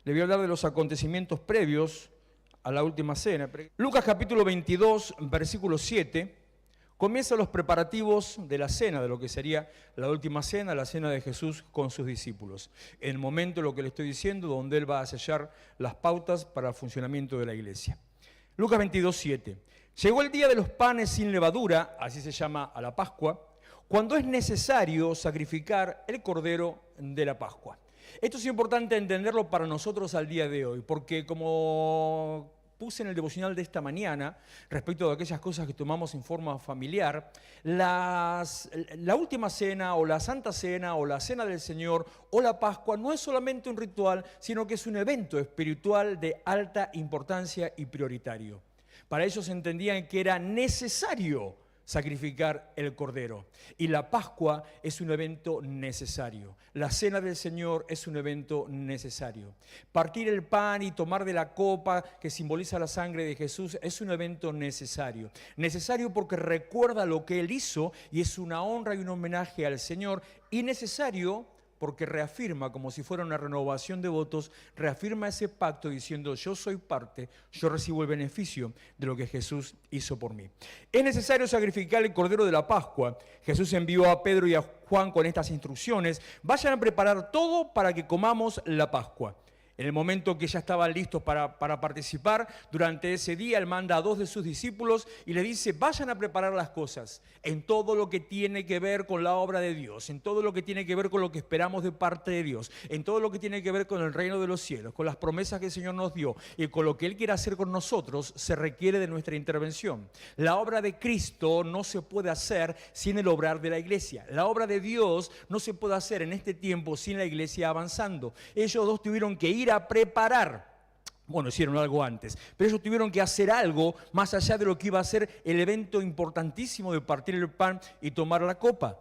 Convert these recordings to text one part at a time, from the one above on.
Le voy a hablar de los acontecimientos previos a la última cena. Lucas capítulo 22, versículo 7, comienza los preparativos de la cena, de lo que sería la última cena, la cena de Jesús con sus discípulos. En el momento, lo que le estoy diciendo, donde Él va a sellar las pautas para el funcionamiento de la iglesia. Lucas 22, 7. Llegó el día de los panes sin levadura, así se llama a la Pascua, cuando es necesario sacrificar el cordero de la Pascua. Esto es importante entenderlo para nosotros al día de hoy, porque como puse en el devocional de esta mañana, respecto de aquellas cosas que tomamos en forma familiar, la última cena o la Santa Cena o la Cena del Señor o la Pascua no es solamente un ritual, sino que es un evento espiritual de alta importancia y prioritario. Para ellos entendían que era necesario sacrificar el cordero. Y la Pascua es un evento necesario. La Cena del Señor es un evento necesario. Partir el pan y tomar de la copa que simboliza la sangre de Jesús es un evento necesario. Necesario porque recuerda lo que Él hizo y es una honra y un homenaje al Señor. Y necesario porque reafirma, como si fuera una renovación de votos, reafirma ese pacto diciendo: yo soy parte, yo recibo el beneficio de lo que Jesús hizo por mí. Es necesario sacrificar el cordero de la Pascua. Jesús envió a Pedro y a Juan con estas instrucciones: vayan a preparar todo para que comamos la Pascua. En el momento que ya estaban listos para participar, durante ese día Él manda a 2 de sus discípulos y les dice: vayan a preparar las cosas en todo lo que tiene que ver con la obra de Dios, en todo lo que tiene que ver con lo que esperamos de parte de Dios, en todo lo que tiene que ver con el reino de los cielos, con las promesas que el Señor nos dio y con lo que Él quiere hacer con nosotros. Se requiere de nuestra intervención. La obra de Cristo no se puede hacer sin el obrar de la iglesia. La obra de Dios no se puede hacer en este tiempo sin la iglesia avanzando. Ellos dos tuvieron que ir a preparar. Bueno, hicieron algo antes, pero ellos tuvieron que hacer algo más allá de lo que iba a ser el evento importantísimo de partir el pan y tomar la copa.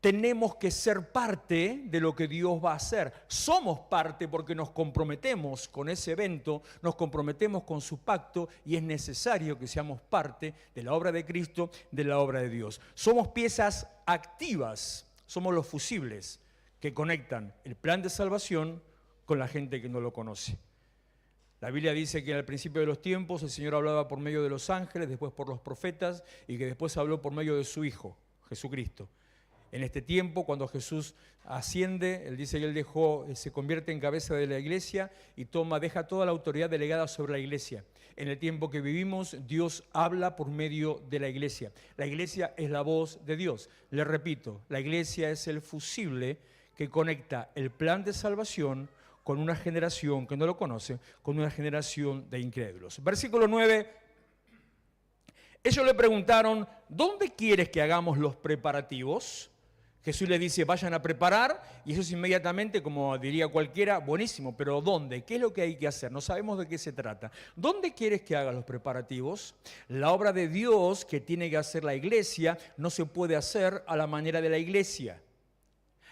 Tenemos que ser parte de lo que Dios va a hacer. Somos parte porque nos comprometemos con ese evento, nos comprometemos con su pacto y es necesario que seamos parte de la obra de Cristo, de la obra de Dios. Somos piezas activas, somos los fusibles que conectan el plan de salvación con la gente que no lo conoce. La Biblia dice que al principio de los tiempos el Señor hablaba por medio de los ángeles, después por los profetas y que después habló por medio de su Hijo, Jesucristo. En este tiempo, cuando Jesús asciende, Él dice que Él se convierte en cabeza de la iglesia y deja toda la autoridad delegada sobre la iglesia. En el tiempo que vivimos, Dios habla por medio de la iglesia. La iglesia es la voz de Dios. Le repito, la iglesia es el fusible que conecta el plan de salvación con una generación que no lo conoce, con una generación de incrédulos. Versículo 9, ellos le preguntaron: ¿dónde quieres que hagamos los preparativos? Jesús le dice: vayan a preparar, y eso es inmediatamente, como diría cualquiera, buenísimo, pero ¿dónde? ¿Qué es lo que hay que hacer? No sabemos de qué se trata. ¿Dónde quieres que haga los preparativos? La obra de Dios que tiene que hacer la iglesia no se puede hacer a la manera de la iglesia.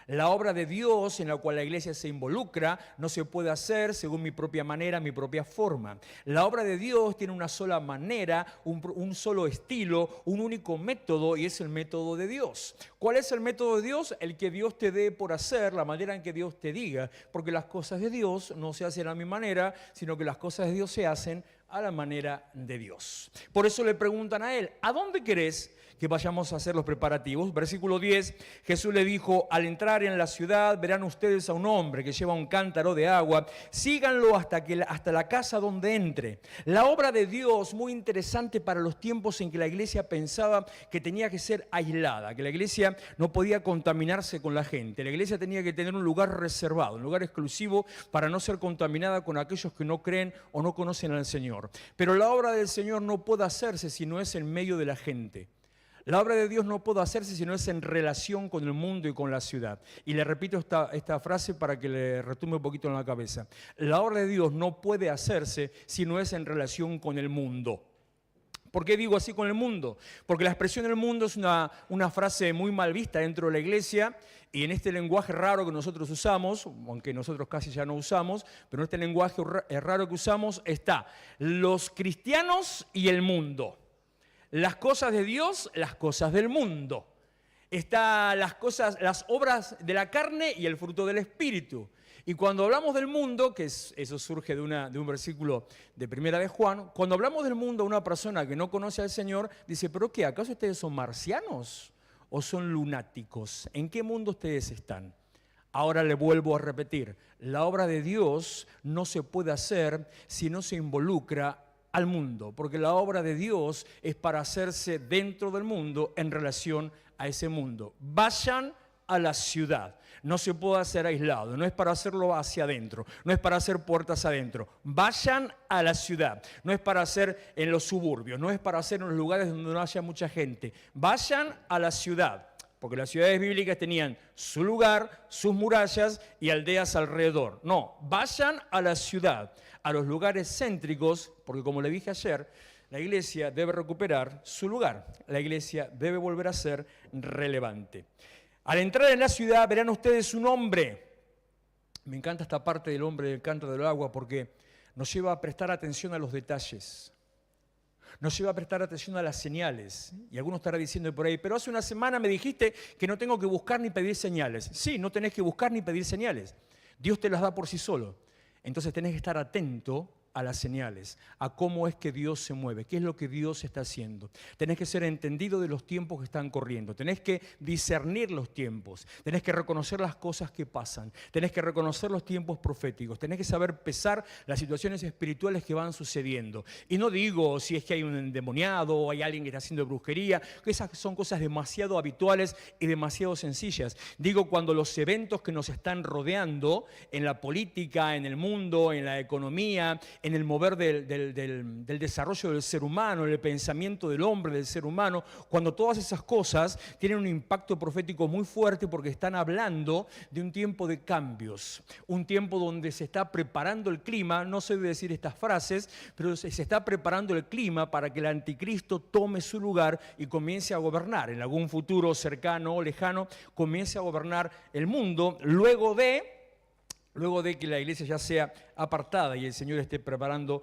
La obra de Dios en la cual la iglesia se involucra no se puede hacer según mi propia manera, mi propia forma. La obra de Dios tiene una sola manera, un solo estilo, un único método, y es el método de Dios. ¿Cuál es el método de Dios? El que Dios te dé por hacer, la manera en que Dios te diga, porque las cosas de Dios no se hacen a mi manera, sino que las cosas de Dios se hacen a la manera de Dios. Por eso le preguntan a Él: ¿a dónde querés que vayamos a hacer los preparativos? Versículo 10, Jesús le dijo: al entrar en la ciudad verán ustedes a un hombre que lleva un cántaro de agua, síganlo hasta la casa donde entre. La obra de Dios, muy interesante para los tiempos en que la iglesia pensaba que tenía que ser aislada, que la iglesia no podía contaminarse con la gente. La iglesia tenía que tener un lugar reservado, un lugar exclusivo para no ser contaminada con aquellos que no creen o no conocen al Señor. Pero la obra del Señor no puede hacerse si no es en medio de la gente. La obra de Dios no puede hacerse si no es en relación con el mundo y con la ciudad. Y le repito esta frase para que le retumbe un poquito en la cabeza. La obra de Dios no puede hacerse si no es en relación con el mundo. ¿Por qué digo así con el mundo? Porque la expresión del mundo es una frase muy mal vista dentro de la iglesia, y en este lenguaje raro que nosotros usamos, aunque nosotros casi ya no usamos, pero en este lenguaje raro que usamos está los cristianos y el mundo. Las cosas de Dios, las cosas del mundo. Está las obras de la carne y el fruto del Espíritu. Y cuando hablamos del mundo, que eso surge de un versículo de Primera de Juan, cuando hablamos del mundo a una persona que no conoce al Señor, dice, ¿pero qué? ¿Acaso ustedes son marcianos o son lunáticos? ¿En qué mundo ustedes están? Ahora le vuelvo a repetir, la obra de Dios no se puede hacer si no se involucra al mundo, porque la obra de Dios es para hacerse dentro del mundo en relación a ese mundo. Vayan a la ciudad. No se puede hacer aislado, no es para hacerlo hacia adentro, no es para hacer puertas adentro. Vayan a la ciudad, no es para hacer en los suburbios, no es para hacer en los lugares donde no haya mucha gente. Vayan a la ciudad, porque las ciudades bíblicas tenían su lugar, sus murallas y aldeas alrededor. No, vayan a la ciudad, a los lugares céntricos, porque como le dije ayer, la iglesia debe recuperar su lugar, la iglesia debe volver a ser relevante. Al entrar en la ciudad verán ustedes un hombre. Me encanta esta parte del hombre del canto del agua porque nos lleva a prestar atención a los detalles. Nos lleva a prestar atención a las señales. Y algunos estarán diciendo por ahí, pero hace una semana me dijiste que no tengo que buscar ni pedir señales. Sí, no tenés que buscar ni pedir señales. Dios te las da por sí solo. Entonces tenés que estar atento a las señales, a cómo es que Dios se mueve, qué es lo que Dios está haciendo. Tenés que ser entendido de los tiempos que están corriendo, tenés que discernir los tiempos, tenés que reconocer las cosas que pasan, tenés que reconocer los tiempos proféticos, tenés que saber pesar las situaciones espirituales que van sucediendo. Y no digo si es que hay un endemoniado o hay alguien que está haciendo brujería, que esas son cosas demasiado habituales y demasiado sencillas. Digo cuando los eventos que nos están rodeando en la política, en el mundo, en la economía, en el mover del desarrollo del ser humano, en el pensamiento del hombre, del ser humano, cuando todas esas cosas tienen un impacto profético muy fuerte porque están hablando de un tiempo de cambios, un tiempo donde se está preparando el clima, no sé decir estas frases, pero se está preparando el clima para que el anticristo tome su lugar y comience a gobernar, en algún futuro cercano o lejano, comience a gobernar el mundo, luego de que la iglesia ya sea apartada y el Señor esté preparando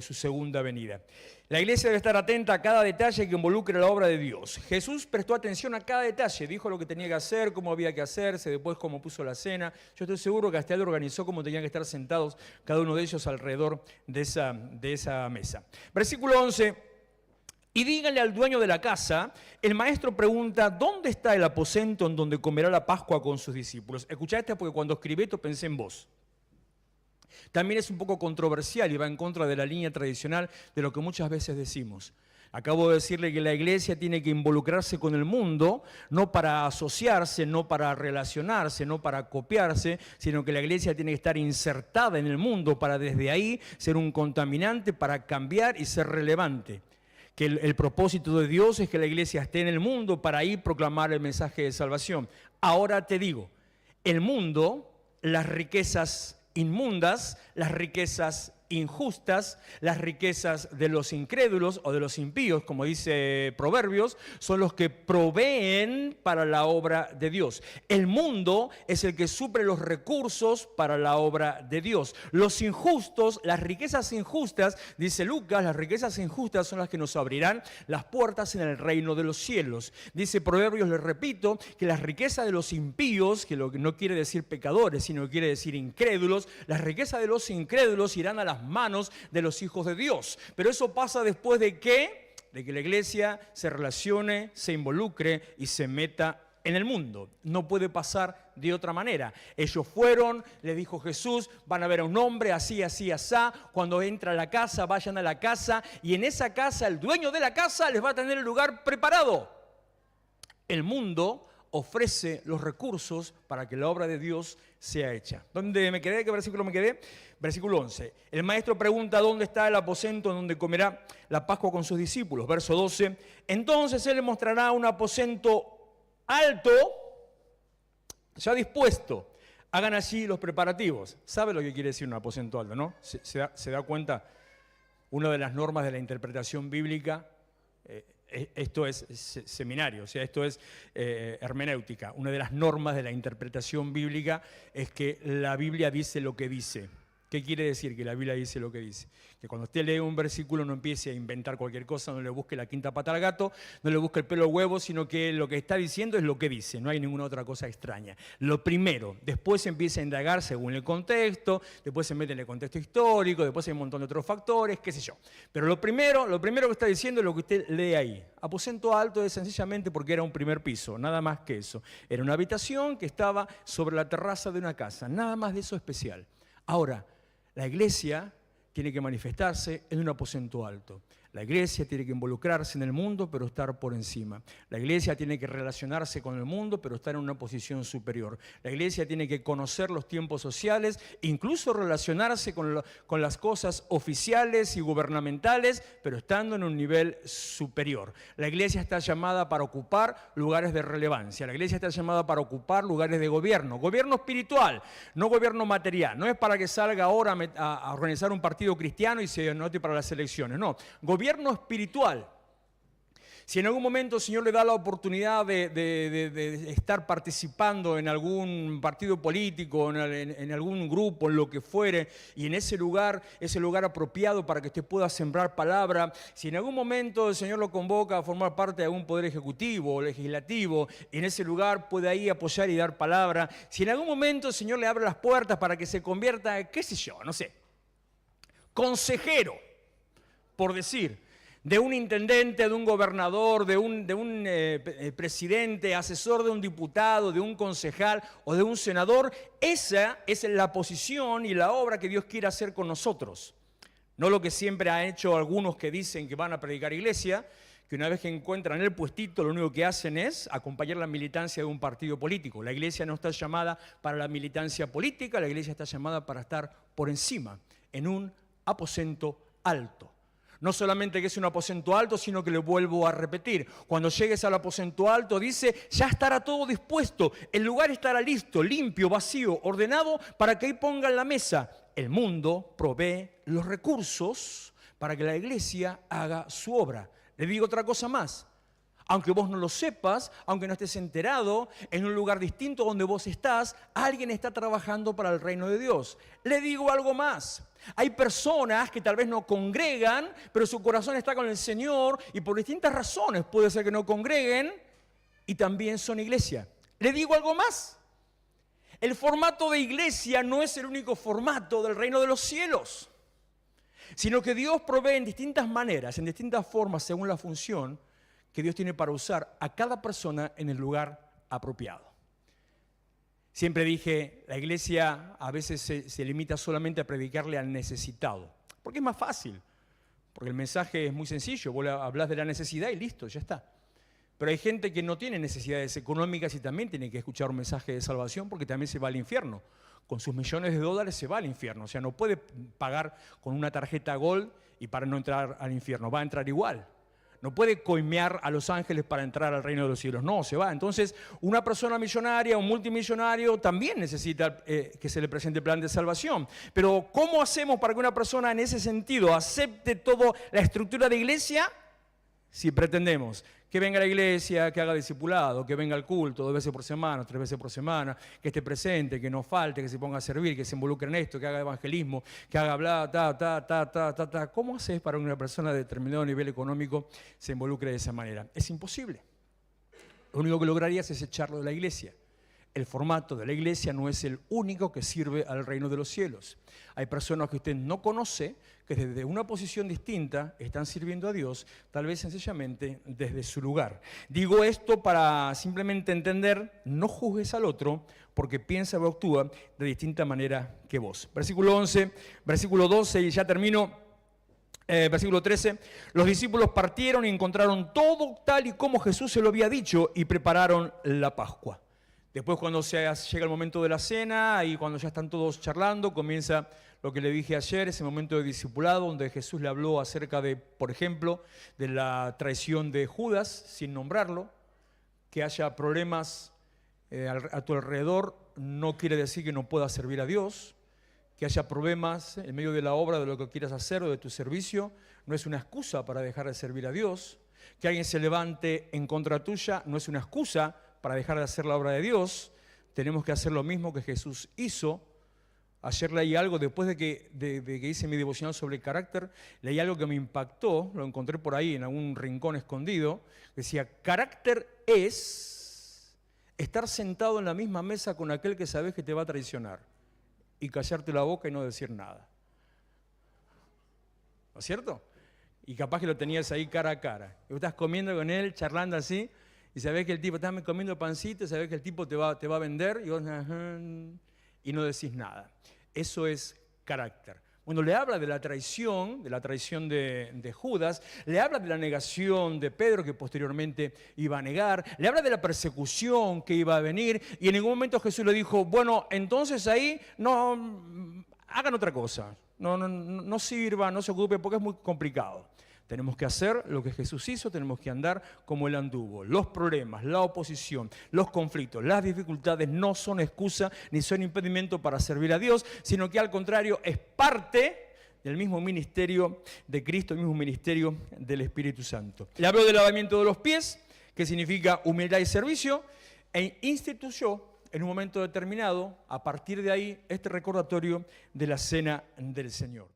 su segunda venida. La iglesia debe estar atenta a cada detalle que involucre la obra de Dios. Jesús prestó atención a cada detalle, dijo lo que tenía que hacer, cómo había que hacerse, después cómo puso la cena. Yo estoy seguro que hasta él organizó cómo tenían que estar sentados cada uno de ellos alrededor de esa mesa. Versículo 11. Y díganle al dueño de la casa, el maestro pregunta, ¿dónde está el aposento en donde comerá la Pascua con sus discípulos? Escuchá esto porque cuando escribí esto pensé en vos. También es un poco controversial y va en contra de la línea tradicional de lo que muchas veces decimos. Acabo de decirle que la iglesia tiene que involucrarse con el mundo, no para asociarse, no para relacionarse, no para copiarse, sino que la iglesia tiene que estar insertada en el mundo para desde ahí ser un contaminante, para cambiar y ser relevante. Que el propósito de Dios es que la iglesia esté en el mundo para ahí proclamar el mensaje de salvación. Ahora te digo, el mundo, las riquezas inmundas, las riquezas injustas, las riquezas de los incrédulos o de los impíos, como dice Proverbios, son los que proveen para la obra de Dios. El mundo es el que suple los recursos para la obra de Dios. Los injustos, las riquezas injustas, dice Lucas, las riquezas injustas son las que nos abrirán las puertas en el reino de los cielos. Dice Proverbios, les repito, que las riquezas de los impíos, que lo que no quiere decir pecadores, sino quiere decir incrédulos, las riquezas de los incrédulos irán a las manos de los hijos de Dios. Pero eso pasa después de que la iglesia se relacione, se involucre y se meta en el mundo. No puede pasar de otra manera. Ellos fueron, les dijo Jesús, van a ver a un hombre así, así, asá. Cuando entra a la casa, vayan a la casa y en esa casa el dueño de la casa les va a tener el lugar preparado. El mundo ofrece los recursos para que la obra de Dios sea hecha. ¿Dónde me quedé? ¿Qué versículo me quedé? Versículo 11. El maestro pregunta dónde está el aposento en donde comerá la Pascua con sus discípulos. Verso 12. Entonces él le mostrará un aposento alto, ya dispuesto. Hagan allí los preparativos. ¿Sabe lo que quiere decir un aposento alto, no? ¿Se da cuenta? Una de las normas de la interpretación bíblica, esto es seminario, o sea, esto es hermenéutica. Una de las normas de la interpretación bíblica es que la Biblia dice lo que dice. ¿Qué quiere decir? Que la Biblia dice lo que dice. Que cuando usted lee un versículo no empiece a inventar cualquier cosa, no le busque la quinta pata al gato, no le busque el pelo al huevo, sino que lo que está diciendo es lo que dice, no hay ninguna otra cosa extraña. Lo primero, después se empieza a indagar según el contexto, después se mete en el contexto histórico, después hay un montón de otros factores, qué sé yo. Pero lo primero que está diciendo es lo que usted lee ahí. Aposento alto es sencillamente porque era un primer piso, nada más que eso. Era una habitación que estaba sobre la terraza de una casa, nada más de eso especial. Ahora, la iglesia tiene que manifestarse en un aposento alto. La iglesia tiene que involucrarse en el mundo, pero estar por encima. La iglesia tiene que relacionarse con el mundo, pero estar en una posición superior. La iglesia tiene que conocer los tiempos sociales, incluso relacionarse con las cosas oficiales y gubernamentales, pero estando en un nivel superior. La iglesia está llamada para ocupar lugares de relevancia. La iglesia está llamada para ocupar lugares de gobierno. Gobierno espiritual, no gobierno material. No es para que salga ahora a organizar un partido cristiano y se anote para las elecciones. No, gobierno espiritual. Si en algún momento el Señor le da la oportunidad de estar participando en algún partido político, en algún grupo, en lo que fuere, y en ese lugar es el lugar apropiado para que usted pueda sembrar palabra, si en algún momento el Señor lo convoca a formar parte de algún poder ejecutivo o legislativo, y en ese lugar puede ahí apoyar y dar palabra, si en algún momento el Señor le abre las puertas para que se convierta, qué sé yo, no sé, consejero, por decir, de un intendente, de un gobernador, de un presidente, asesor de un diputado, de un concejal o de un senador, esa es la posición y la obra que Dios quiere hacer con nosotros. No lo que siempre han hecho algunos que dicen que van a predicar iglesia, que una vez que encuentran el puestito, lo único que hacen es acompañar la militancia de un partido político. La iglesia no está llamada para la militancia política, la iglesia está llamada para estar por encima, en un aposento alto. No solamente que es un aposento alto, sino que le vuelvo a repetir. Cuando llegues al aposento alto, dice, ya estará todo dispuesto. El lugar estará listo, limpio, vacío, ordenado, para que ahí pongan la mesa. El mundo provee los recursos para que la iglesia haga su obra. Le digo otra cosa más. Aunque vos no lo sepas, aunque no estés enterado, en un lugar distinto donde vos estás, alguien está trabajando para el reino de Dios. Le digo algo más. Hay personas que tal vez no congregan, pero su corazón está con el Señor y por distintas razones puede ser que no congreguen y también son iglesia. Le digo algo más. El formato de iglesia no es el único formato del reino de los cielos, sino que Dios provee en distintas maneras, en distintas formas, según la función que Dios tiene para usar a cada persona en el lugar apropiado. Siempre dije, la iglesia a veces se limita solamente a predicarle al necesitado, porque es más fácil, porque el mensaje es muy sencillo, vos hablás de la necesidad y listo, ya está. Pero hay gente que no tiene necesidades económicas y también tiene que escuchar un mensaje de salvación porque también se va al infierno. Con sus millones de dólares se va al infierno, o sea, no puede pagar con una tarjeta Gold y para no entrar al infierno, va a entrar igual. No puede coimear a los ángeles para entrar al reino de los cielos. No, se va. Entonces, una persona millonaria o multimillonario también necesita que se le presente el plan de salvación. Pero, ¿cómo hacemos para que una persona en ese sentido acepte toda la estructura de iglesia? Si pretendemos que venga a la iglesia, que haga discipulado, que venga al culto 2 veces por semana, 3 veces por semana, que esté presente, que no falte, que se ponga a servir, que se involucre en esto, que haga evangelismo, que haga bla, ta. ¿Cómo haces para que una persona de determinado nivel económico se involucre de esa manera? Es imposible. Lo único que lograrías es echarlo de la iglesia. El formato de la iglesia no es el único que sirve al reino de los cielos. Hay personas que usted no conoce, que desde una posición distinta están sirviendo a Dios, tal vez sencillamente desde su lugar. Digo esto para simplemente entender, no juzgues al otro porque piensa o actúa de distinta manera que vos. Versículo 11, versículo 12 y ya termino. Versículo 13, los discípulos partieron y encontraron todo tal y como Jesús se lo había dicho y prepararon la Pascua. Después cuando llega el momento de la cena y cuando ya están todos charlando, comienza lo que le dije ayer, ese momento de discipulado donde Jesús le habló acerca de, por ejemplo, de la traición de Judas, sin nombrarlo. Que haya problemas a tu alrededor no quiere decir que no puedas servir a Dios. Que haya problemas en medio de la obra, de lo que quieras hacer o de tu servicio, no es una excusa para dejar de servir a Dios. Que alguien se levante en contra tuya no es una excusa para dejar de hacer la obra de Dios. Tenemos que hacer lo mismo que Jesús hizo Ayer leí algo, después de que hice mi devocional sobre el carácter, leí algo que me impactó, lo encontré por ahí en algún rincón escondido, decía, carácter es estar sentado en la misma mesa con aquel que sabes que te va a traicionar y callarte la boca y no decir nada. ¿No es cierto? Y capaz que lo tenías ahí cara a cara. Y vos estás comiendo con él, charlando así, y sabés que el tipo, estás comiendo pancito, y sabés que el tipo te va a vender, y vos, y no decís nada. Eso es carácter. Bueno, le habla de la traición de Judas, le habla de la negación de Pedro, que posteriormente iba a negar, le habla de la persecución que iba a venir, y en ningún momento Jesús le dijo, bueno, entonces ahí no hagan otra cosa, no sirva, no se ocupe, porque es muy complicado. Tenemos que hacer lo que Jesús hizo, tenemos que andar como Él anduvo. Los problemas, la oposición, los conflictos, las dificultades no son excusa ni son impedimento para servir a Dios, sino que al contrario es parte del mismo ministerio de Cristo, el mismo ministerio del Espíritu Santo. Le hablo del lavamiento de los pies, que significa humildad y servicio, e instituyó en un momento determinado, a partir de ahí, este recordatorio de la Cena del Señor.